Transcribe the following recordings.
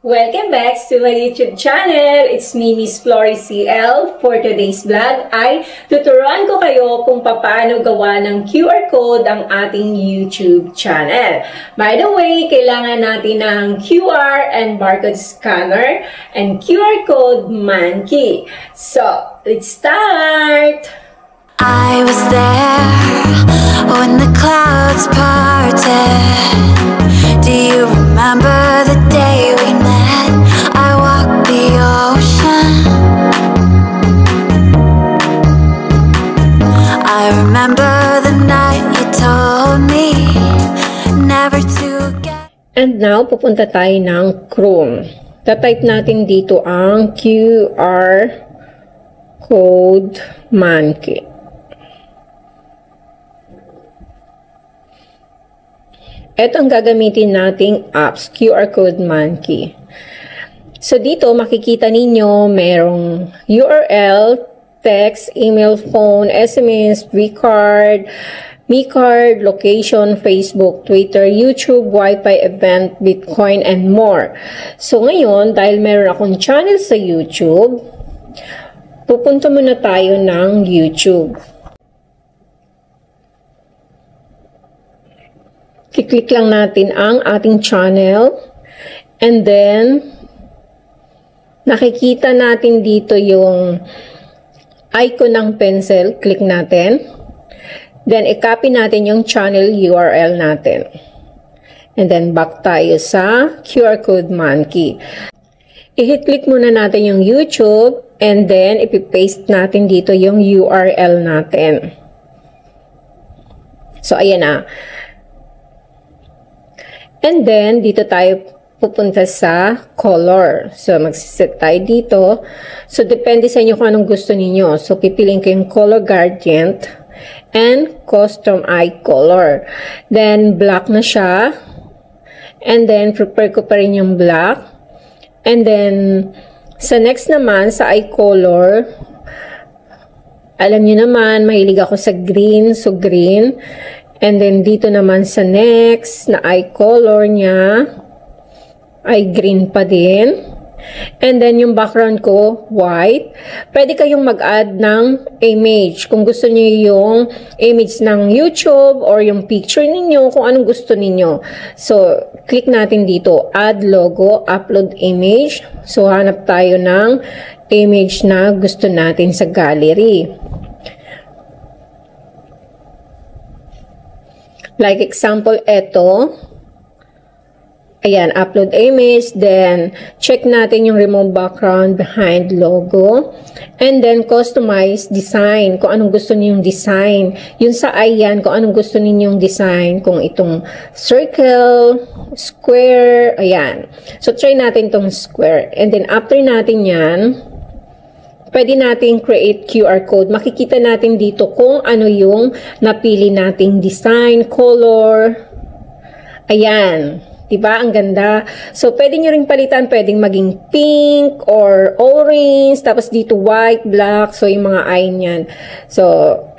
Welcome back to my YouTube channel. It's me, Miss Flory CL. For today's vlog ay tuturuan ko kayo kung paano gawa ng QR code ang ating YouTube channel. By the way, kailangan natin ng QR and barcode scanner and QR code man key. So, let's start! I was there when the clouds parted. Do you remember the day we met? I walked the ocean. I remember the night you told me never to get. And now, pupunta tayo ng Chrome. Tatype natin dito ang QR code man key. Ito ang gagamitin nating apps, QR code man key. So dito makikita ninyo merong URL, text, email, phone, SMS, vCard, MeCard, location, Facebook, Twitter, YouTube, Wi-Fi, event, Bitcoin, and more. So ngayon, dahil meron akong channel sa YouTube, pupunta muna tayo ng YouTube. I-click lang natin ang ating channel. And then, nakikita natin dito yung icon ng pencil. Click natin. Then, i-copy natin yung channel URL natin. And then, back tayo sa QR code man key. I-click muna natin yung YouTube. And then, ipipaste natin dito yung URL natin. So, ayan na. And then, dito tayo pupunta sa color. So, magsiset tayo dito. So, depende sa inyo kung anong gusto ninyo. So, pipiliin ko yung color gradient and custom eye color. Then, black na siya. And then, prepare ko pa rin yung black. And then, sa next naman, sa eye color, alam niyo naman, mahilig ako sa green. So, green. And then, dito naman sa next na eye color niya ay green pa din. And then, yung background ko, white. Pwede kayong mag-add ng image. Kung gusto niyo yung image ng YouTube or yung picture ninyo, kung anong gusto ninyo. So, click natin dito, add logo, upload image. So, hanap tayo ng image na gusto natin sa gallery. Like example, ito. Ayan, upload image. Then, check natin yung remove background behind logo. And then, customize design. Kung anong gusto ninyong design. Yun sa ayan, kung anong gusto ninyong design. Kung itong circle, square, ayan. So, try natin itong square. And then, after natin yan, pwede natin create QR code. Makikita natin dito kung ano yung napili nating design, color. Ayan. Diba? Ang ganda. So, pwede nyo rin palitan. Pwedeng maging pink or orange. Tapos dito white, black. So, yung mga eye niyan. So,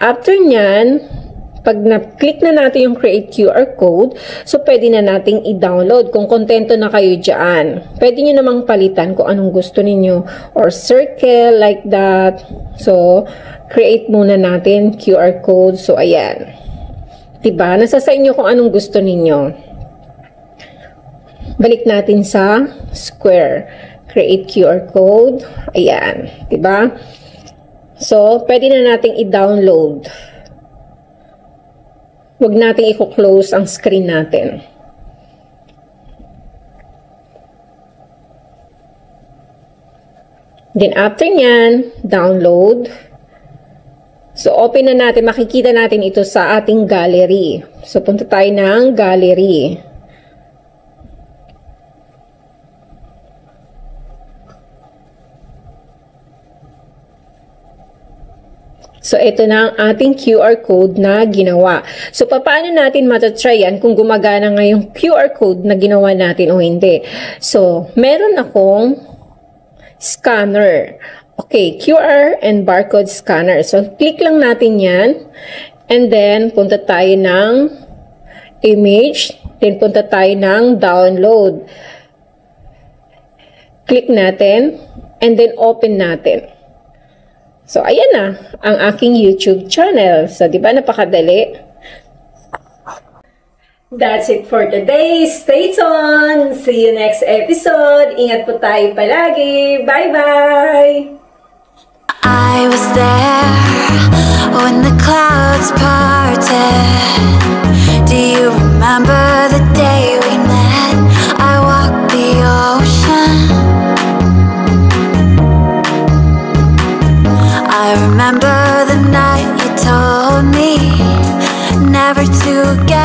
after nyan, pag na-click na natin yung create QR code, so pwede na nating i-download kung kontento na kayo dyan. Pwede nyo namang palitan kung anong gusto ninyo or circle like that. So, create muna natin QR code. So, ayan. Diba? Nasa sa inyo kung anong gusto ninyo. Balik natin sa square. Create QR code. Ayan. Diba? So, pwede na nating i-download. Huwag natin i-close ang screen natin. Then, after nyan, download. So, open na natin. Makikita natin ito sa ating gallery. So, punta tayo ng gallery. So, ito na ang ating QR code na ginawa. So, paano natin matatry yan kung gumagana nga yung QR code na ginawa natin o hindi? So, meron akong scanner. Okay, QR and barcode scanner. So, click lang natin yan. And then, punta tayo ng image. Then, punta tayo ng download. Click natin, and then open natin. So, ayan na, ang aking YouTube channel. So, di ba napakadali? That's it for today. Stay tuned. See you next episode. Ingat po tayo palagi. Bye-bye! I was there when the clouds parted. Do you remember the day we met? I walked the ocean. I remember the night you told me never to get